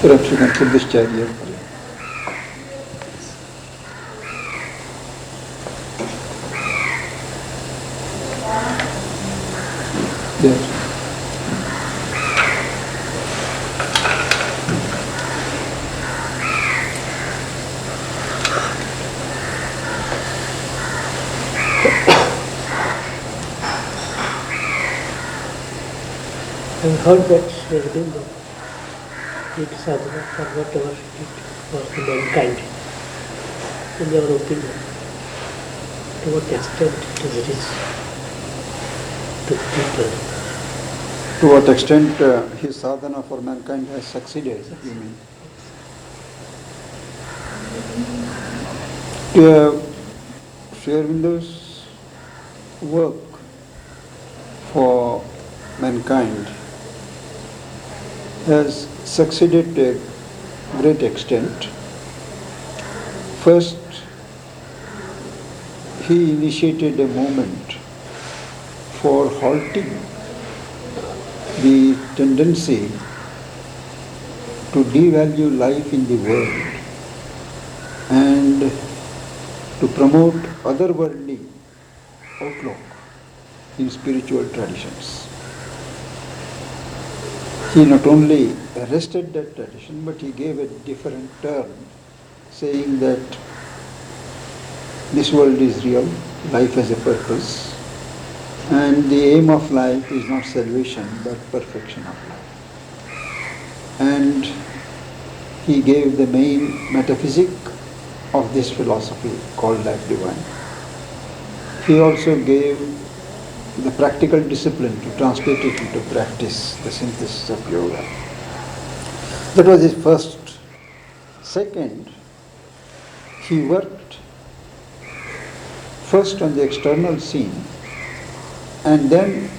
Perhaps you can put this chair here. There. I heard that Sri Aurobindo did sadhana for whatever he did for the mankind. In your opinion, to what extent it is rich to people? To what extent his sadhana for mankind has succeeded, you mean? Sri Aurobindo's work for mankind has succeeded to a great extent. First, he initiated a movement for halting the tendency to devalue life in the world and to promote otherworldly outlook in spiritual traditions. He not only arrested that tradition, but he gave a different turn, saying that this world is real, life has a purpose, and the aim of life is not salvation, but perfection of life. And he gave the main metaphysic of this philosophy called life divine. He also gave the practical discipline to translate it into practice, the synthesis of yoga. That was his first. Second, he worked first on the external scene and then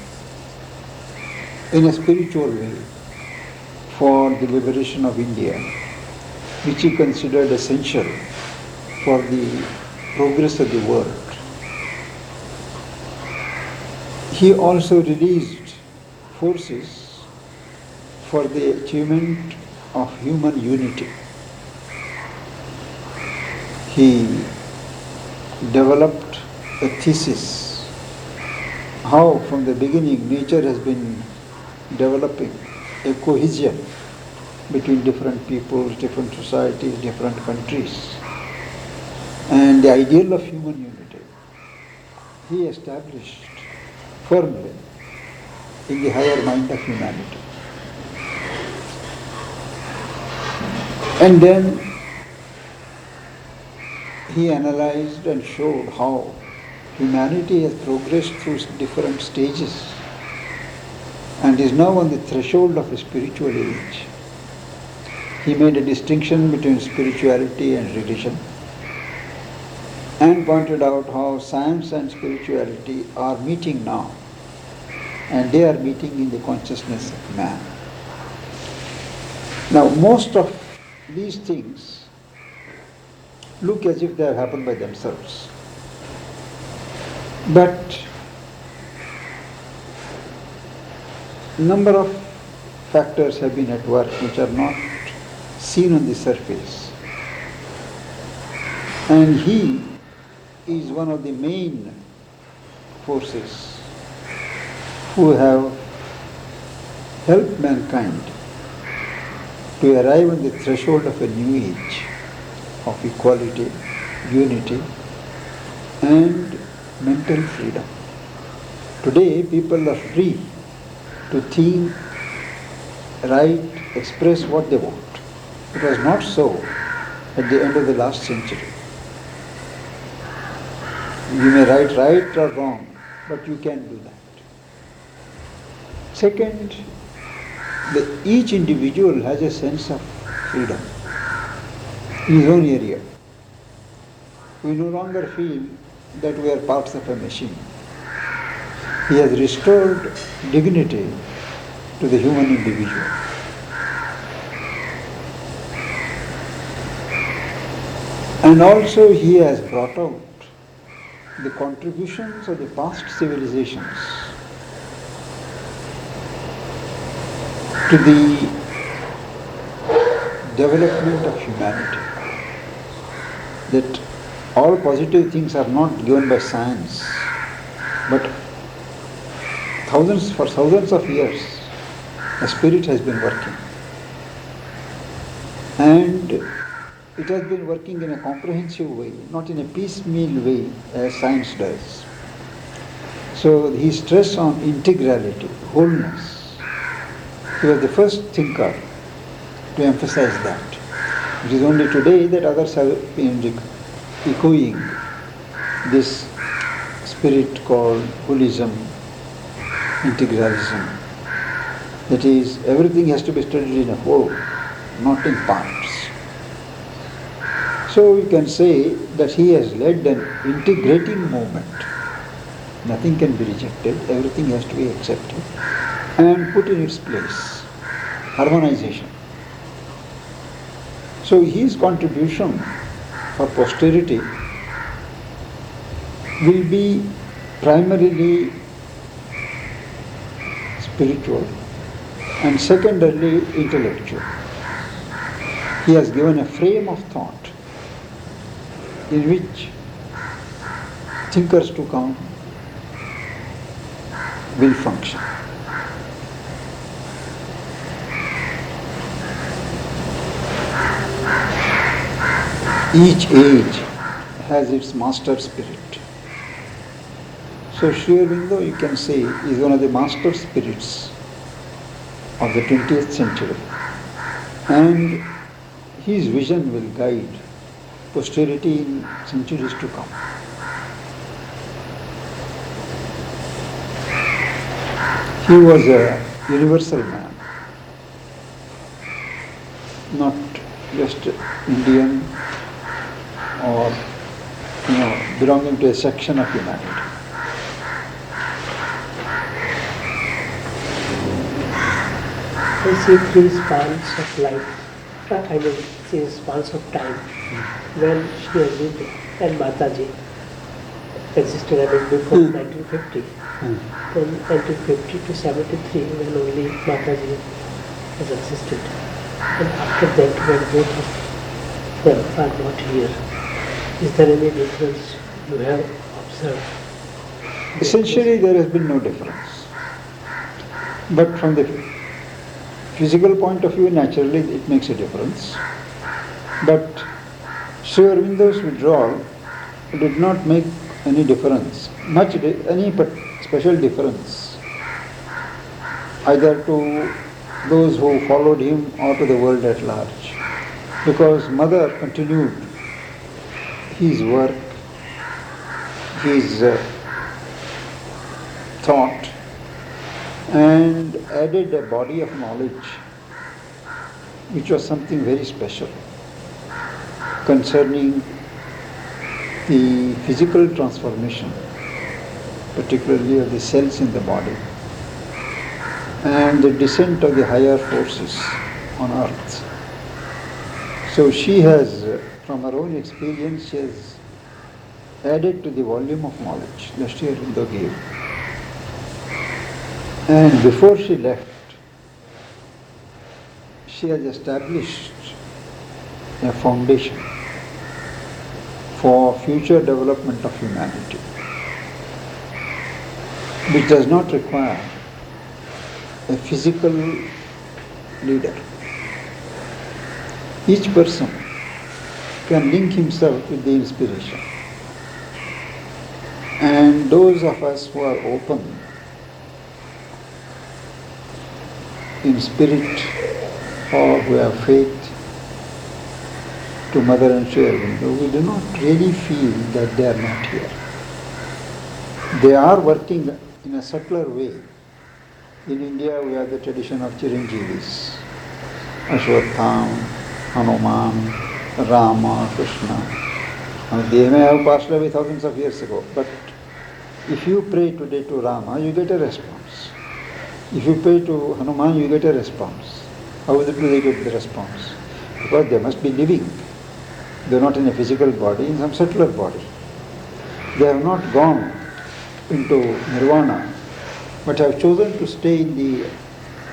in a spiritual way for the liberation of India, which he considered essential for the progress of the world. He also released forces for the achievement of human unity. He developed a thesis how from the beginning nature has been developing a cohesion between different peoples, different societies, different countries. And the ideal of human unity he established firmly in the higher mind of humanity. And then he analyzed and showed how humanity has progressed through different stages and is now on the threshold of a spiritual age. He made a distinction between spirituality and religion and pointed out how science and spirituality are meeting now, and they are meeting in the consciousness of man. Now, most of these things look as if they have happened by themselves. But number of factors have been at work which are not seen on the surface. And he is one of the main forces who have helped mankind to arrive on the threshold of a new age of equality, unity, and mental freedom. Today, people are free to think, write, express what they want. It was not so at the end of the last century. You may write right or wrong, but you can do that. Second, each individual has a sense of freedom in his own area. We no longer feel that we are parts of a machine. He has restored dignity to the human individual. And also he has brought out the contributions of the past civilizations to the development of humanity. That all positive things are not given by science, but for thousands of years, the Spirit has been working. And it has been working in a comprehensive way, not in a piecemeal way as science does. So he stressed on integrality, wholeness. He was the first thinker to emphasize that. It is only today that others have been echoing this spirit called holism, integralism. That is, everything has to be studied in a whole, not in parts. So we can say that he has led an integrating movement. Nothing can be rejected, everything has to be accepted and put in its place. Harmonization. So his contribution for posterity will be primarily spiritual and secondarily intellectual. He has given a frame of thought in which thinkers to come will function. Each age has its master spirit. So Sri Aurobindo, you can say, is one of the master spirits of the 20th century. And his vision will guide posterity in centuries to come. He was a universal man, not just Indian or belonging to a section of humanity. I see three spans of life, three spans of time when Sri Aurobindo and Mataji existed, before 1950. From 1950 to 73, when only Mataji has existed. And after that, when both of them are not here, is there any difference you have observed? Essentially, there has been no difference. But from the physical point of view, naturally, it makes a difference. But Sri Aurobindo's withdrawal did not make any difference, any special difference, either to those who followed him or to the world at large. Because Mother continued his work, his thought, and added a body of knowledge which was something very special concerning the physical transformation, particularly of the cells in the body, and the descent of the higher forces on earth. So she has, from her own experience, she has added to the volume of knowledge that Sri Aurobindo gave. And before she left, she has established a foundation for future development of humanity, which does not require a physical leader. Each person can link himself with the inspiration. And those of us who are open in spirit or who have faith to Mother and Sri Aurobindo, we do not really feel that they are not here. They are working in a subtler way. In India, we have the tradition of Chiranjeevis, Ashwattham, Hanuman, Rama, Krishna. They may have passed away thousands of years ago, but if you pray today to Rama, you get a response. If you pray to Hanuman, you get a response. How do they get the response? Because they must be living. They are not in a physical body, in some subtler body. They have not gone into nirvana, but have chosen to stay in the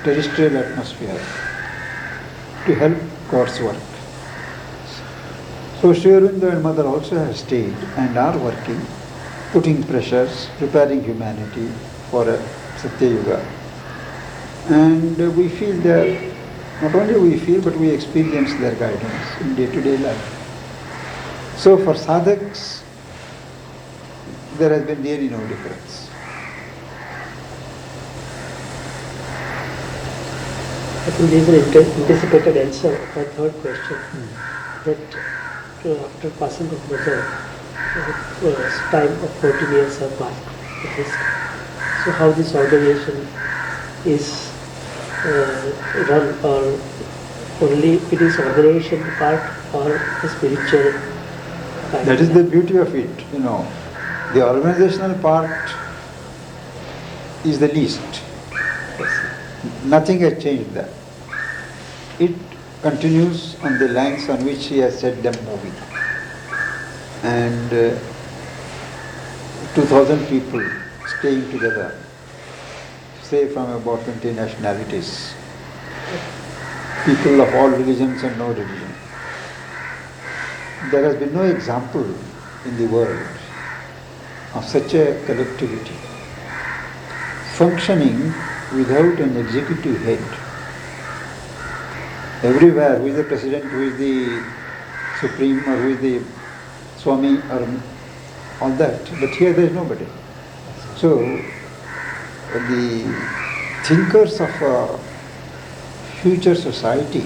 terrestrial atmosphere to help God's work. So Sri Aurobindo and Mother also have stayed and are working, putting pressures, preparing humanity for a Satya Yuga. And we feel their, not only we feel, but we experience their guidance in day-to-day life. So for sadhaks, there has been really no difference. I think there is an anticipated answer for my third question, that after passing of mother, time of 14 years have passed at least. So how this organization is run, or only it is organization part or the spiritual kind? That is the beauty of it, The organizational part is the least. Yes. Nothing has changed there. It continues on the lines on which he has set them moving. And 2,000 people staying together, say from about 20 nationalities, people of all religions and no religion. There has been no example in the world of such a collectivity functioning without an executive head. Everywhere, who is the president, who is the supreme, or who is the Swami, or all that. But here there is nobody. So, the thinkers of a future society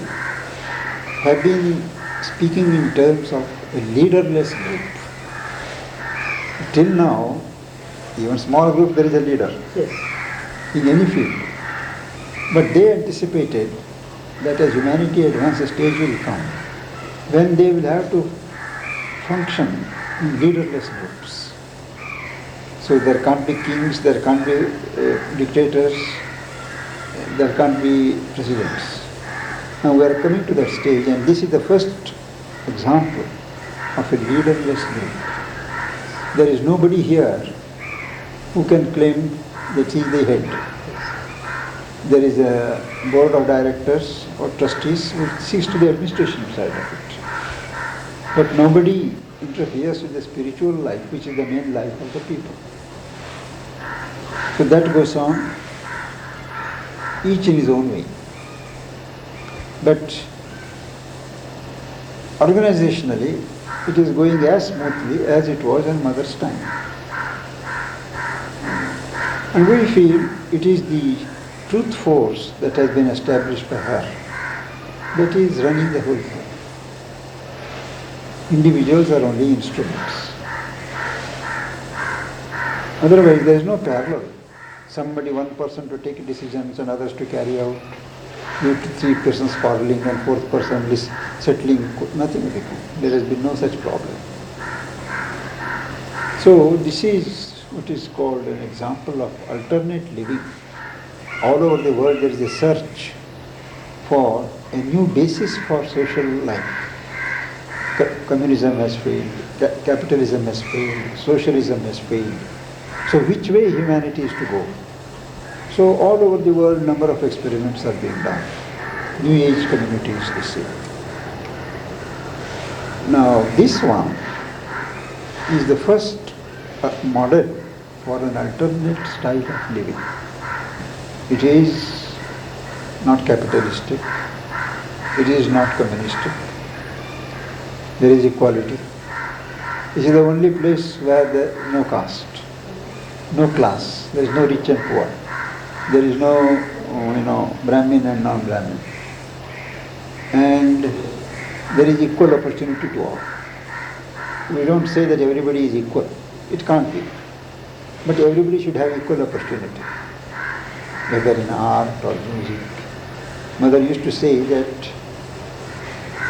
have been speaking in terms of a leaderless group. Till now, even small group, there is a leader. Yes. In any field. But they anticipated that as humanity advances, a stage will come when they will have to function in leaderless groups. So there can't be kings, there can't be dictators, there can't be presidents. Now we are coming to that stage, and this is the first example of a leaderless group. There is nobody here who can claim that he is the head. There is a board of directors or trustees which sees to the administration side of it. But nobody interferes with the spiritual life, which is the main life of the people. So that goes on, each in his own way. But organizationally, it is going as smoothly as it was in Mother's time. And we feel it is the truth force that has been established by her that is running the whole thing. Individuals are only instruments. Otherwise, there is no parallel. Somebody, one person to take decisions and others to carry out. You three persons quarreling and fourth person settling, nothing like that. There has been no such problem. So this is what is called an example of alternate living. All over the world there is a search for a new basis for social life. Communism has failed, capitalism has failed, socialism has failed. So which way humanity is to go? So all over the world number of experiments are being done. New Age communities, they say. Now this one is the first model for an alternate style of living. It is not capitalistic, it is not communistic. There is equality. This is the only place where there is no caste, no class, there is no rich and poor. There is no, Brahmin and non-Brahmin. And there is equal opportunity to all. We don't say that everybody is equal. It can't be. But everybody should have equal opportunity, whether in art or music. Mother used to say that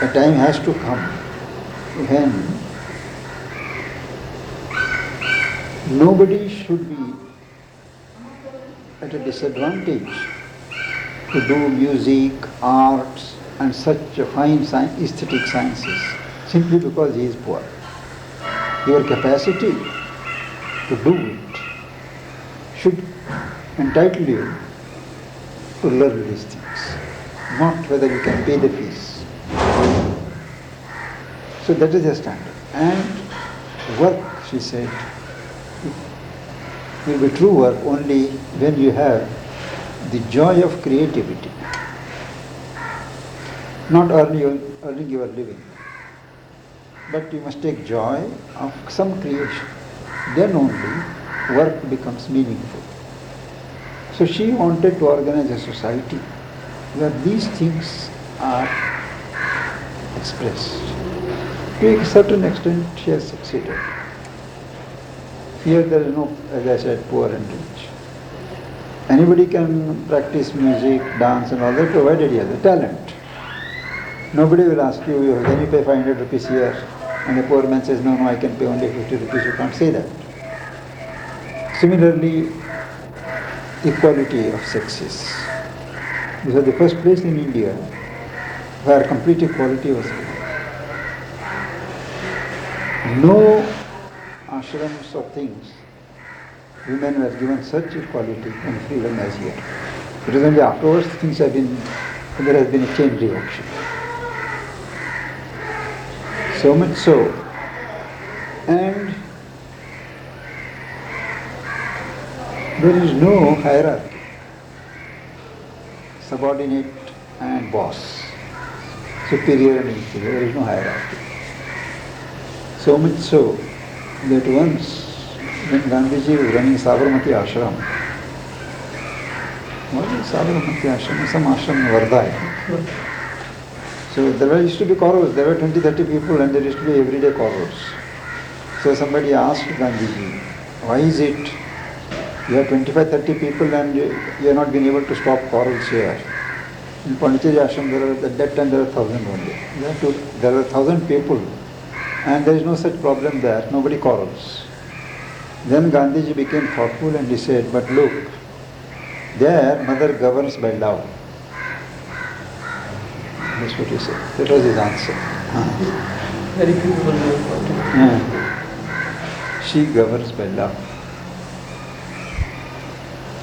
a time has to come when nobody should be at a disadvantage to do music, arts and such fine aesthetic sciences simply because he is poor. Your capacity to do it should entitle you to learn these things, not whether you can pay the fees. So that is the standard. And work, she said, will be true work only when you have the joy of creativity, not earning your living, but you must take joy of some creation. Then only work becomes meaningful. So she wanted to organize a society where these things are expressed. To a certain extent, she has succeeded. Here there is no, as I said, poor and rich. Anybody can practice music, dance and all that, provided he has a talent. Nobody will ask you, can you pay 500 rupees here? And a poor man says, no, I can pay only 50 rupees. You can't say that. Similarly, equality of sexes. This was the first place in India where complete equality was given. No ashrams or things, women were given such equality and freedom as here. It is only afterwards there has been a chain reaction. So much so, and there is no hierarchy, subordinate and boss, superior and inferior, there is no hierarchy. So much so that once when Gandhiji was running Sabarmati ashram, what is Sabarmati ashram? Some ashram in Varda. So there used to be quarrels, there were 20-30 people and there used to be everyday quarrels. So somebody asked Gandhiji, why is it you have 25-30 people and you have not been able to stop quarrels here? In Pondicherry ashram, at that time there were 1,000 only. There are 1,000 people and there is no such problem there, nobody quarrels. Then Gandhiji became thoughtful and he said, but look, there mother governs by love. That's what he said. That was his answer. Very beautiful. She governs by love.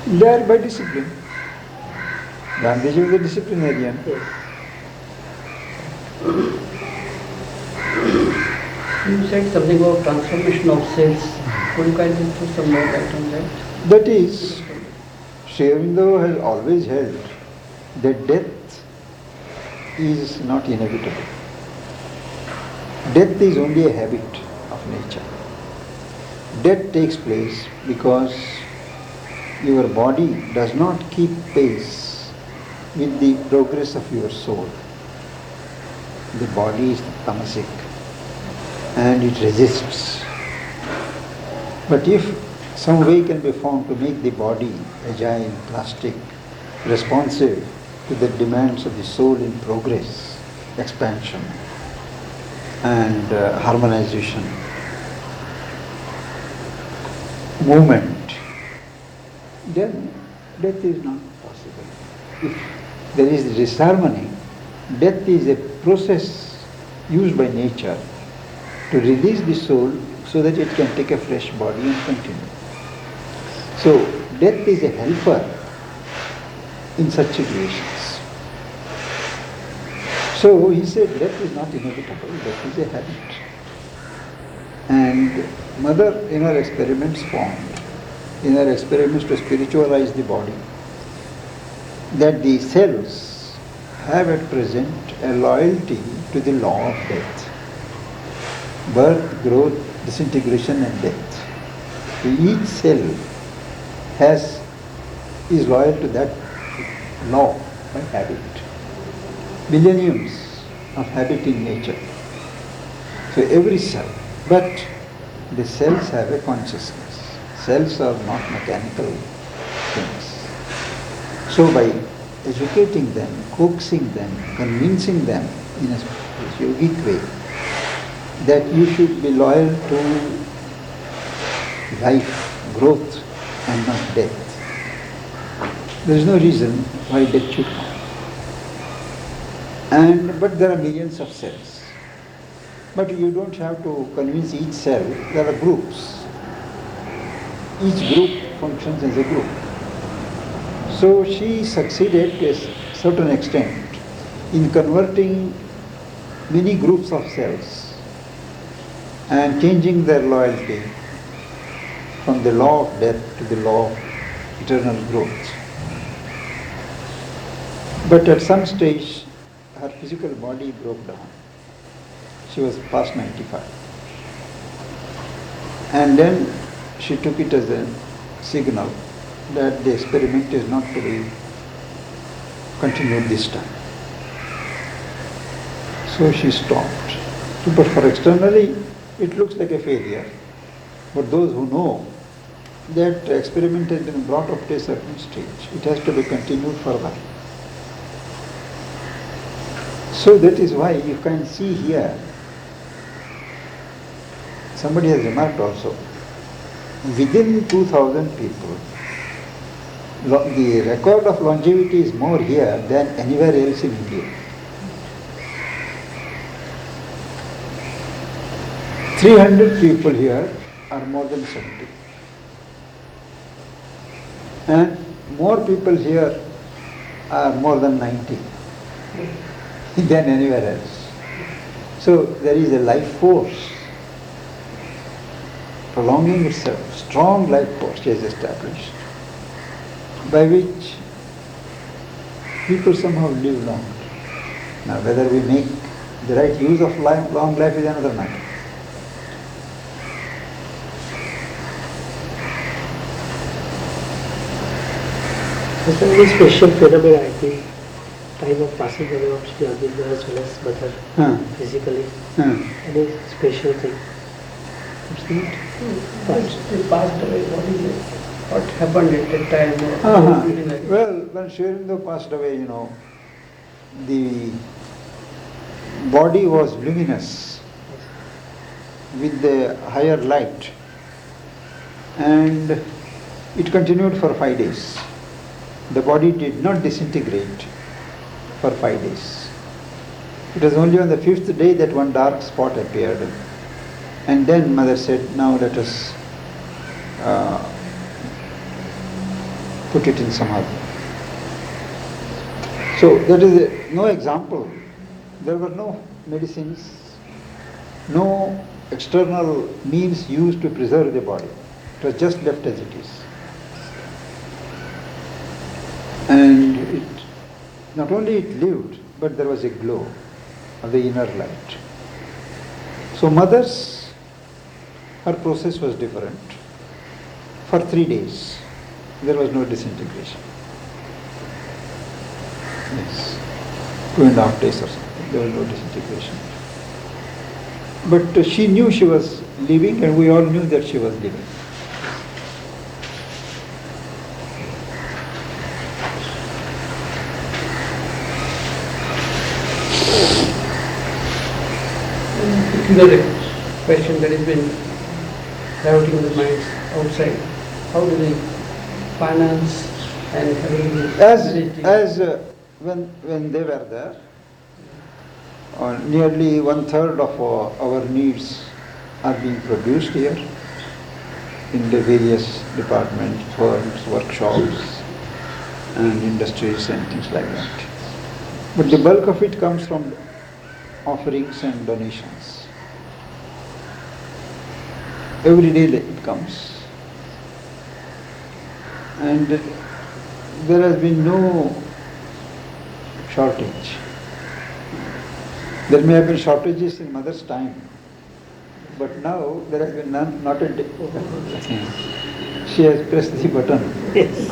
There by discipline. Gandhiji was a disciplinarian. Yes. You said something about transformation of cells. Could you kindly throw some more light on that? That is, Sri Aurobindo has always held that death is not inevitable. Death is only a habit of nature. Death takes place because your body does not keep pace with the progress of your soul. The body is tamasic and it resists. But if some way can be found to make the body agile, plastic, responsive to the demands of the soul in progress, expansion and harmonization, movement, then death is not possible. If there is disharmony, death is a process used by nature to release the soul so that it can take a fresh body and continue. So death is a helper in such situations. So he said death is not inevitable, death is a habit. And mother in her experiments found, in her experiments to spiritualize the body, that the cells have at present a loyalty to the law of death. Birth, growth, disintegration and death. So each cell is loyal to that law by habit. Millenniums of habit in nature. So every cell, but the cells have a consciousness. Cells are not mechanical things. So by educating them, coaxing them, convincing them in a yogic way that you should be loyal to life, growth and not death. There is no reason why death should come. But there are millions of cells. But you don't have to convince each cell. There are groups. Each group functions as a group. So she succeeded to a certain extent in converting many groups of cells and changing their loyalty from the law of death to the law of eternal growth. But at some stage, her physical body broke down. She was past 95. And then she took it as a signal that the experiment is not to be continued this time. So she stopped. But for externally, it looks like a failure. But those who know that experiment has been brought up to a certain stage, it has to be continued further. So that is why you can see here, somebody has remarked also, within 2000 people, the record of longevity is more here than anywhere else in India. 300 people here are more than 70. And more people here are more than 90 than anywhere else. So there is a life force prolonging itself, strong life force is established, by which people somehow live long. Now whether we make the right use of life, long life is another matter. There's a very special phenomenon at the time of passing away of Sri Aurobindo as well as mother physically. Any special thing? They passed away. What happened at that time? Well, when Sri Aurobindo passed away, the body was luminous with the higher light, and it continued for 5 days. The body did not disintegrate for 5 days. It was only on the 5th day that one dark spot appeared. And then mother said, now let us put it in samadhi. So that is no example. There were no medicines, no external means used to preserve the body. It was just left as it is. And it, not only it lived, but there was a glow of the inner light. So mother's, her process was different. For 3 days, there was no disintegration. Yes, 2.5 days or something, there was no disintegration. But she knew she was living, and we all knew that she was living. Another question that has been routing the minds outside. How do they finance and when they were there, nearly 1/3 of our needs are being produced here in the various departments, firms, workshops, and industries and things like that. But the bulk of it comes from offerings and donations. Every day it comes. And there has been no shortage. There may have been shortages in mother's time, but now there has been none, not a day. She has pressed the button. Yes.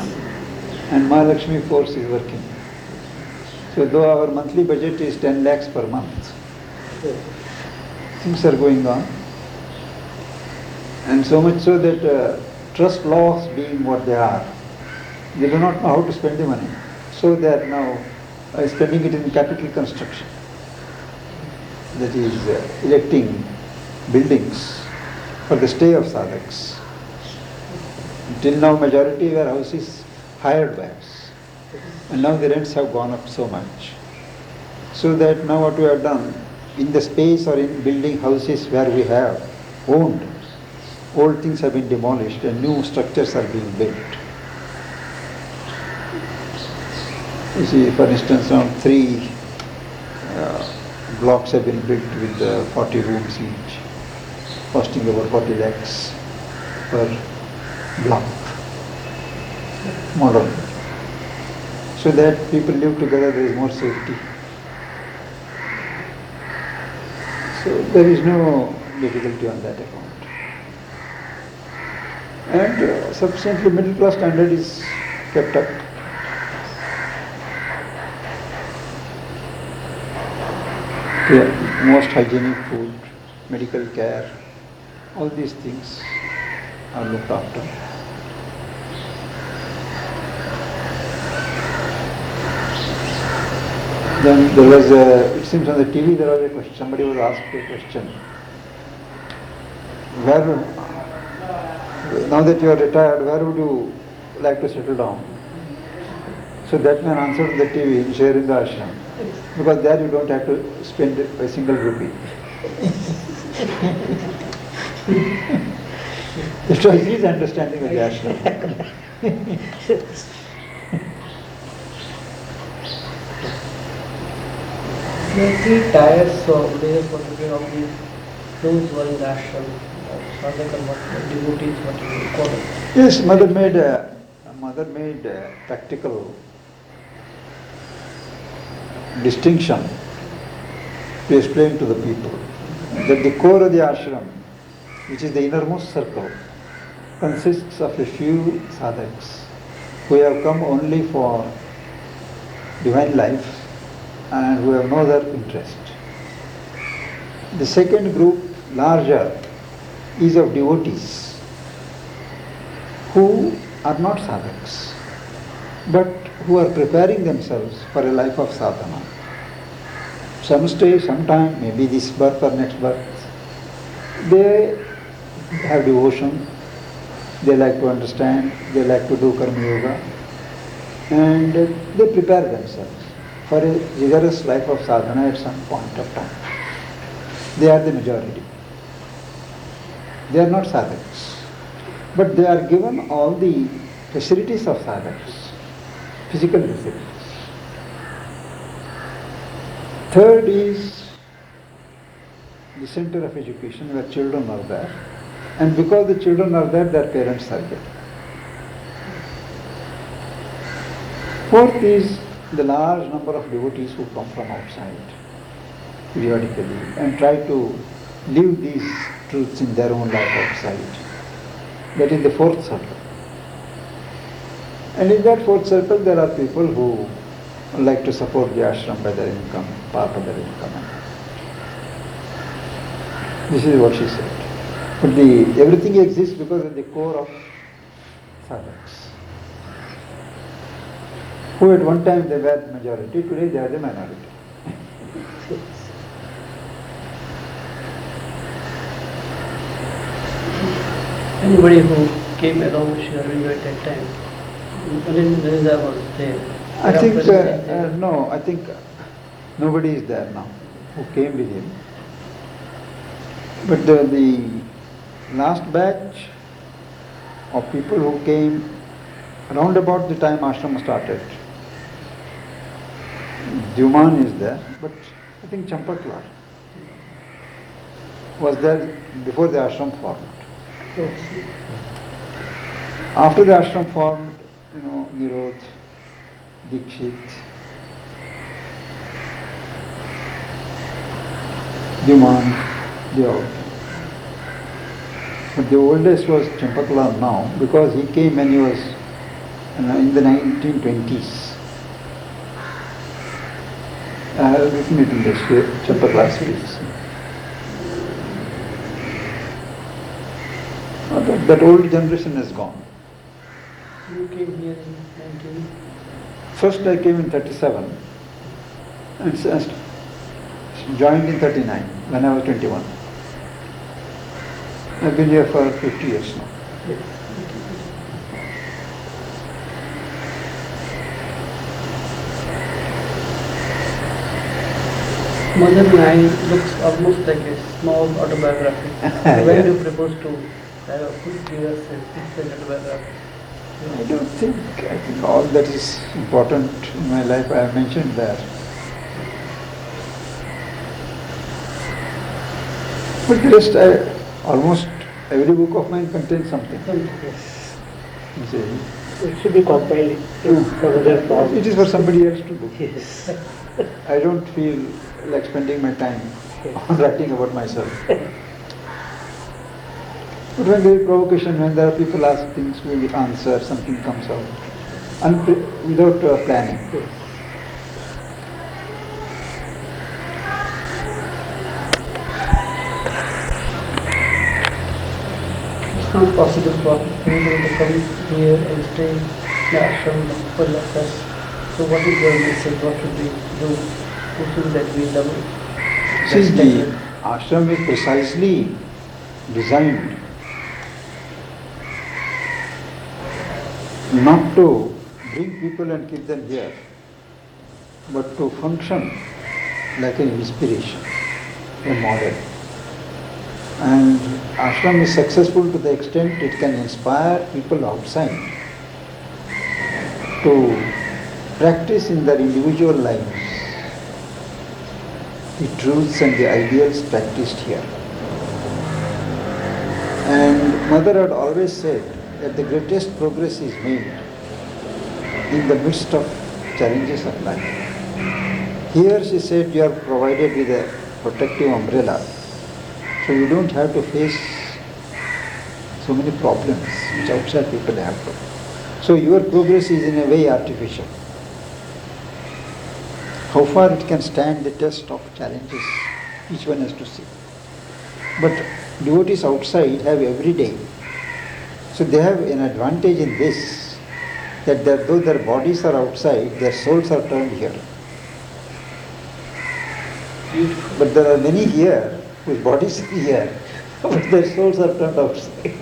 And Mahalakshmi force is working. So though our monthly budget is 10 lakhs per month, things are going on. And so much so that trust laws being what they are, they do not know how to spend the money. So they are now spending it in capital construction. That is erecting buildings for the stay of sadhaks. Till now majority were houses hired by us. And now the rents have gone up so much. So that now what we have done, in the space or in building houses where we have owned, old things have been demolished and new structures are being built. You see, for instance, now 3 blocks have been built with 40 rooms each. costing about 40 lakhs per block, model. So that people live together, there is more safety. So there is no difficulty on that account. And sufficiently middle class standard is kept up. Most hygienic food, medical care, all these things are looked after. Then there was it seems on the TV there was a question, somebody was asked a question. Now that you are retired, where would you like to settle down? So that man answered on the TV, in Jayendra ashram, because there you don't have to spend a single rupee. That was his understanding of the ashram. There are 3 tiers of various photography of those who are in the ashram. Sadhaka, what devotees, what you call it. Yes, mother made a practical distinction to explain to the people that the core of the ashram, which is the innermost circle, consists of a few sadhaks who have come only for divine life and who have no other interest. The second group, larger, is of devotees who are not sadhaks, but who are preparing themselves for a life of sadhana. Some stay, sometime, maybe this birth or next birth. They have devotion, they like to understand, they like to do karma yoga, and they prepare themselves for a rigorous life of sadhana at some point of time. They are the majority. They are not sadhaks, but they are given all the facilities of sadhaks, physical facilities. Third is the center of education where children are there, and because the children are there, their parents are there. Fourth is the large number of devotees who come from outside periodically and try to live these truths in their own life outside. That is the fourth circle. And in that fourth circle there are people who like to support the ashram by their income, part of their income. This is what she said. But everything exists because of the core of sadhaks, who at one time they were the majority, today they are the minority. Anybody who came along with Sri Aurobindo at that time, Narendra was there. I think nobody is there now who came with him. But the last batch of people who came around about the time ashram started, Duman is there, but I think Champaklar was there before the ashram formed. After the ashram formed, Nirod, Dikshit, Duman, they all. But the oldest was Champaklar now, because he came when he was in the 1920s. I have written it in the Champaklar speech. That old generation is gone. You came here in 19... First I came in 37 and joined in 39 when I was 21. I've been here for 50 years now. Mother Nine looks almost like a small autobiography. When do you propose to have a full clear autobiography? I think all that is important in my life I have mentioned there. But the rest Almost every book of mine contains something. Yes. You see. It should be compiled in some other form. It is for somebody else to do. Yes. I don't feel like spending my time on writing about myself. But when there is provocation, when there are people ask things, we answer, something comes out, without planning. It's not possible for anyone to come here and stay in the ashram for like us. So what is your message? What should we do to feel that we love it? See, the ashram is precisely designed not to bring people and keep them here, but to function like an inspiration, a model. And ashram is successful to the extent it can inspire people outside to practice in their individual lives the truths and the ideals practiced here. And Mother had always said that the greatest progress is made in the midst of challenges of life. Here she said you are provided with a protective umbrella, so you don't have to face so many problems which outside people have to. So your progress is in a way artificial. How far it can stand the test of challenges, each one has to see. But devotees outside have every day. So they have an advantage in this, that though their bodies are outside, their souls are turned here. But there are many here whose bodies are here, but their souls are turned outside.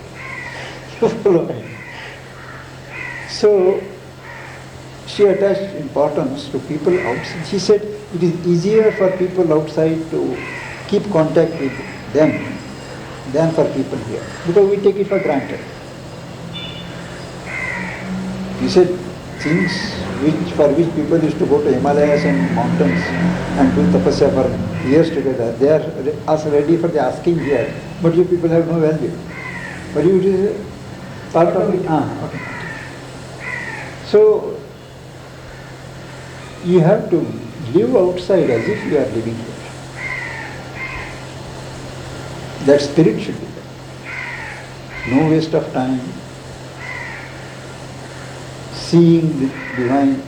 You follow me? So she attached importance to people outside. She said it is easier for people outside to keep contact with them than for people here, because we take it for granted. He said things for which people used to go to Himalayas and mountains and do tapasya for years together, they are ready for the asking here, but you people have no value. But you, it is part of it. Okay. So you have to live outside as if you are living here. That spirit should be there. No waste of time. Seeing the divine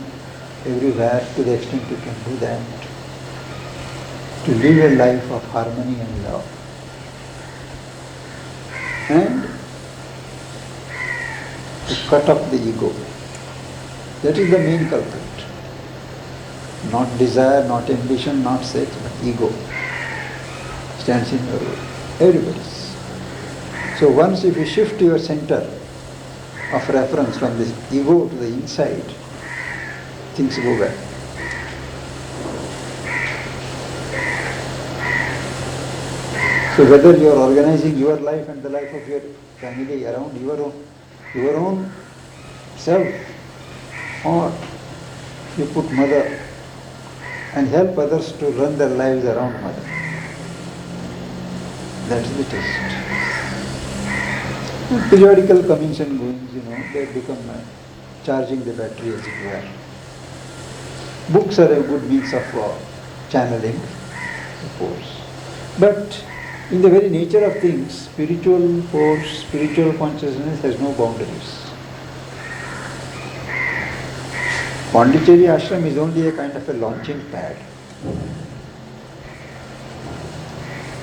everywhere to the extent you can do that. To live a life of harmony and love. And to cut off the ego. That is the main culprit. Not desire, not ambition, not sex, but ego stands in your way. Everybody's. So once if you shift your center of reference from this ego to the inside, things go well. So whether you are organizing your life and the life of your family around your own self, or you put Mother and help others to run their lives around Mother. That's the test. And periodical comings and goings, they become charging the battery as it were. Books are a good means of channeling, of course. But in the very nature of things, spiritual force, spiritual consciousness has no boundaries. Pondicherry ashram is only a kind of a launching pad.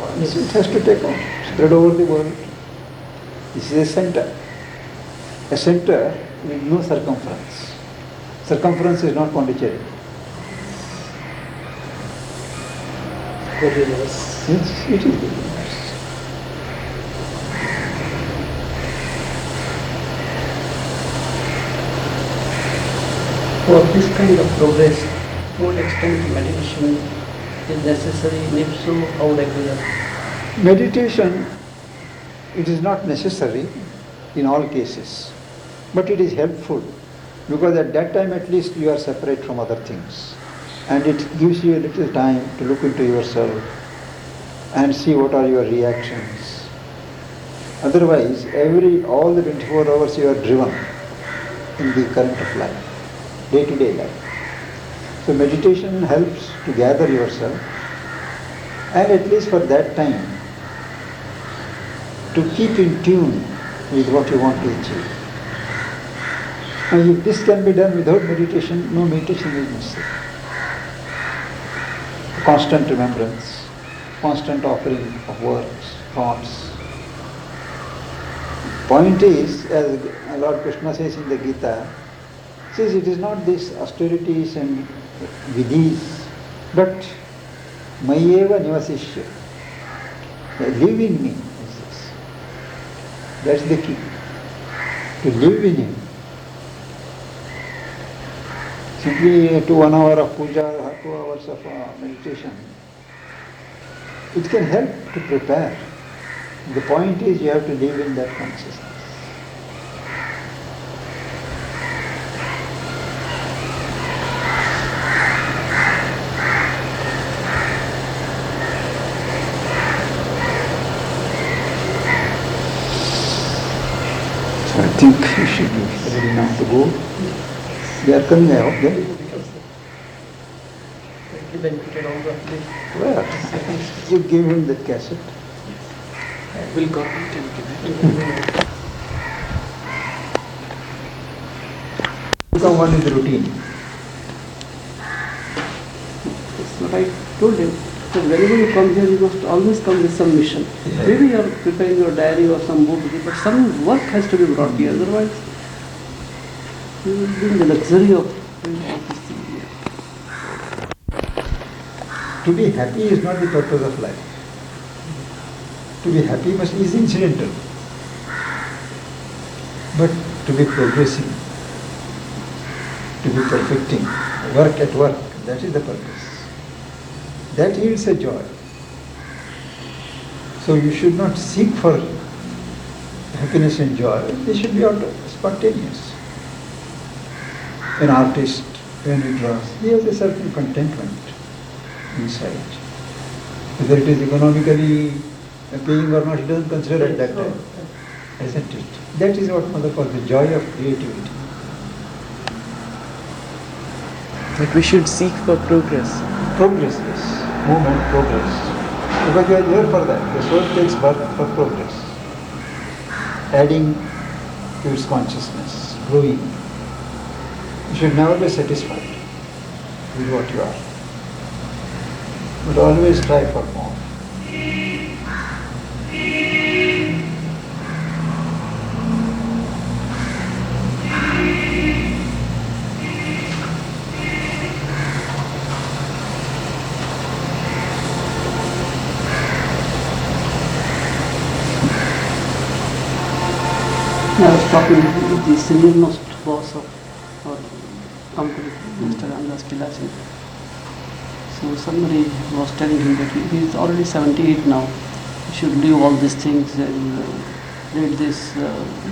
Once it has to take off, spread over the world. This is a center. A center with no circumference. Circumference is not Pondicherry. The universe. Yes, it is the universe. For this kind of progress, to what extent meditation is necessary, and if so, how regular? Meditation, it is not necessary in all cases, but it is helpful because at that time at least you are separate from other things, and it gives you a little time to look into yourself and see what are your reactions Otherwise, all the 24 hours you are driven in the current of life, day-to-day life. So meditation helps to gather yourself, and at least for that time, to keep in tune with what you want to achieve. And if this can be done without meditation, no meditation is necessary. Constant remembrance, constant offering of works, thoughts. Point is, as Lord Krishna says in the Gita, says it is not these austerities and vidhis, but mayeva nivasishya. Live in me is this. That's the key. To live in him. Simply to 1 hour of puja or 2 hours of meditation, it can help to prepare. The point is you have to live in that consciousness. So I think you should be ready now to go. They are coming, I hope. They benefited all of this. well, you give him that cassette. We'll copy it and give it. Become one is routine. That's what I told him. So whenever you come here, you must always come with some mission. Yeah. Maybe you are preparing your diary or some book, but some work has to be brought here. Otherwise, you will be in the luxury of doing all these things here. To be happy is not the purpose of life. To be happy is incidental. But to be progressing, to be perfecting, work at work, that is the purpose. That yields a joy. So you should not seek for happiness and joy. They should be spontaneous. An artist, when he draws, he has a certain contentment inside. Whether it is economically paying or not, he doesn't consider at that time, isn't it? That is what Mother calls the joy of creativity. But we should seek for progress. Progress, yes. Movement, progress. Because you are there for that. The soul takes birth for progress. Adding to its consciousness, growing. You should never be satisfied with what you are. But always strive for more. I was talking with the senior most boss of our company, Mr. Andas Kilasi. So somebody was telling him that he is already 78 now. He should leave all these things and read this.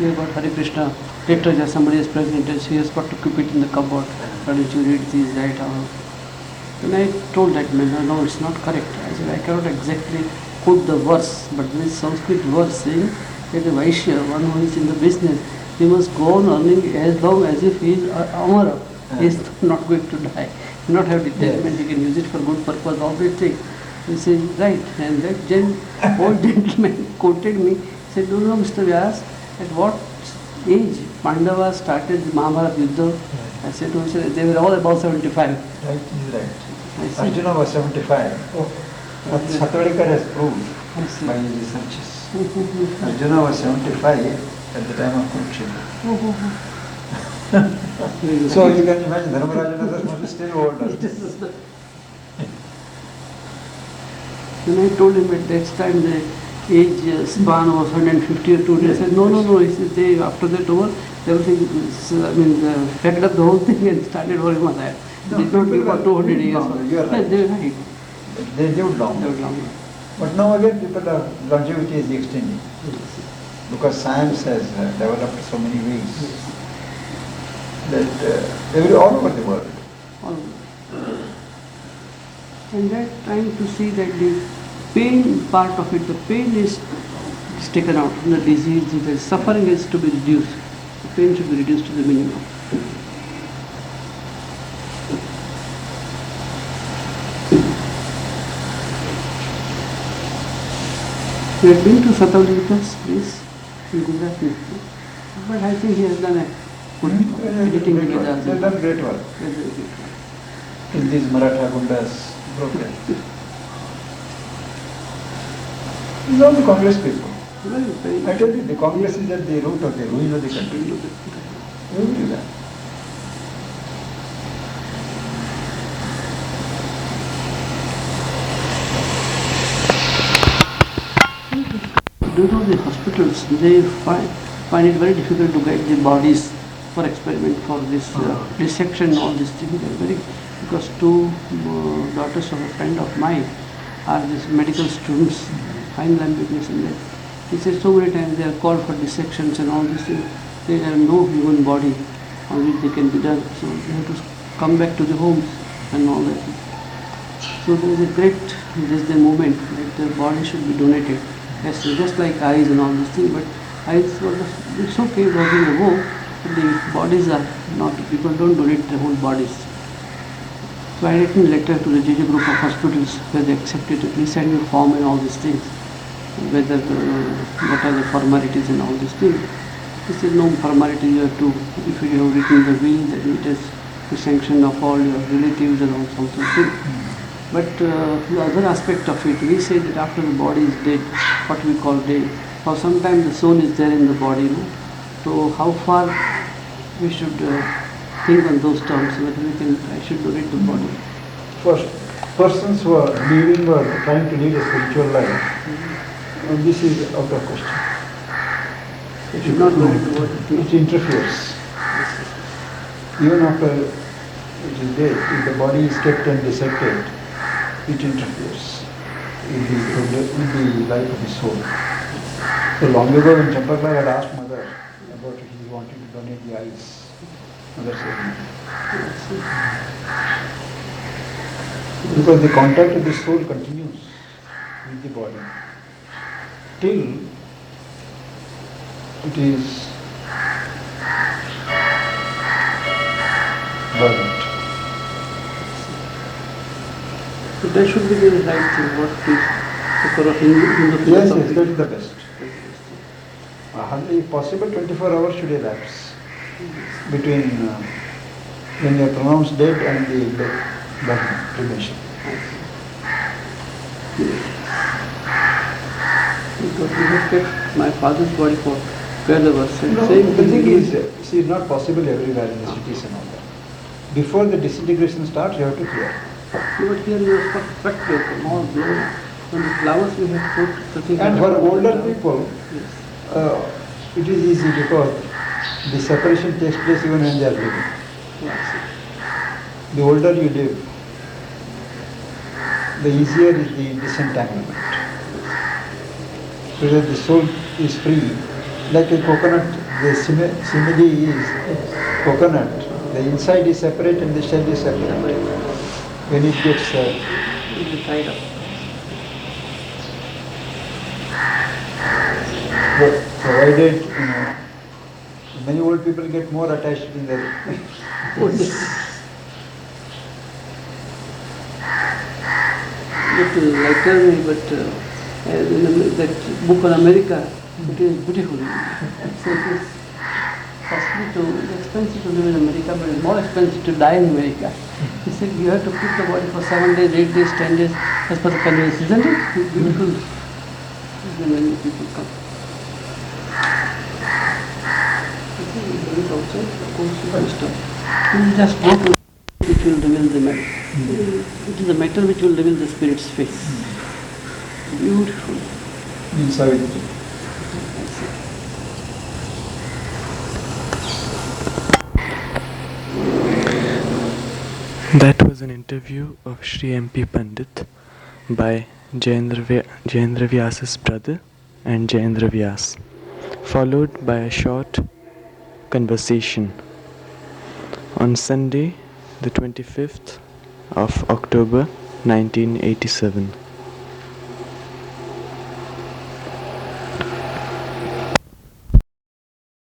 We have got Hare Krishna literature. Somebody is presented. So he has got to keep it in the cupboard. Why don't you read these right now? When I told that man, no, it's not correct. I said, I cannot exactly quote the verse, but this Sanskrit verse saying that a Vaishya, one who is in the business, he must go on earning as long as if he is Amara. He is not going to die. He not have detachment, he can use it for good purpose, all these things. He said, right. And that old gentleman quoted me, said, no, Mr. Vyas, at what age Pandavas started the Mahabharata Yuddha? I said, no, sir, they were all about 75. Right is right. I said, Arjuna was 75. What Satwadekar has proved I see. by his researches. Arjuna was 75 at the time of Kurukshetra. So you can imagine Dharmaraja must be still older. When I told him at that time the age span was 150 or 2 days, I said, no, he said, they, after that over, everything, packed up the whole thing and started working on that. No, Did not live for 200 years. longer, you are right. Yes, they were right. They lived long. They were longer. But now again people are, longevity is extending. Because science has developed so many ways that all over the world. And that trying to see that the pain part of it, the pain is is taken out, the disease, the suffering is to be reduced, the pain should be reduced to the minimum. You had been to Sathaulinka's place in Gujarat, but I think he has done a good editing Great work. Vedas. They have done great work. In these Maratha Gundas broken. These are the Congress people. I tell you, the Congress is at the root of the ruin of the country. We will do that. Do you know the hospitals, they find it very difficult to get the bodies for experiment for this dissection, all these things. They're very, because two daughters of a friend of mine are these medical students, fine limb weakness, and he said so many times they are called for dissections and all these things. There are no human body on which they can be done, so they have to come back to the homes and all that. So there is a great, this is the movement that the body should be donated. Yes, just like eyes and all these things, but eyes, it's okay, working the war, but the bodies are not, people don't donate their whole bodies. So I written a letter to the JJ group of hospitals where they accepted it. Please send me a form and all these things, whether what are the formalities and all these things. He said no formality, you have to, if you have written the will, then it is the sanction of all your relatives and all sorts of things. But the other aspect of it, we say that after the body is dead, what we call dead, for some time the soul is there in the body. No? So how far we should think on those terms, whether we can, I should donate the body. For persons who are living or trying to lead a spiritual life, this is out of question. It should not donate the body. It interferes. Even after it is dead, if the body is kept and dissected, it interferes with the life of the soul. So long ago when Champaklal had asked mother about it, he wanted to donate the eyes. Mother said no. Because the contact of the soul continues with the body till it is burnt. So that should be the right thing, what is the Hindu Yes, philosophy. that is the best. If possible, 24 hours should elapse between when you are pronounced dead and the cremation. Because we have kept my father's body for 12 hours. And No, same the thing is, see, it's not possible everywhere in the cities and all that. Before the disintegration starts, you have to clear. but here you have spectacle, more blown. When the flowers we have put, the thing And for older people, yes. it is easy because the separation takes place even when they are living. Yes. The older you live, the easier is the disentanglement. So that the soul is free. Like a coconut, the simile is coconut. The inside is separate and the shell is separate. When it gets tied up. provided, many old people get more attached in their Little lighter, but in that book on America, it is beautiful. So it is expensive to live in America, but it's more expensive to die in America. He said you have to keep the body for 7 days, 8 days, 10 days, as per the convenience, isn't it? Beautiful. When many people come. Also, you just go to which will reveal the matter. It is the matter which will reveal the spirit's face. Beautiful. in Savitri. That was an interview of Sri MP Pandit by Jayendra Vyas's brother and Jayendra Vyas, followed by a short conversation on Sunday, the 25th of October 1987.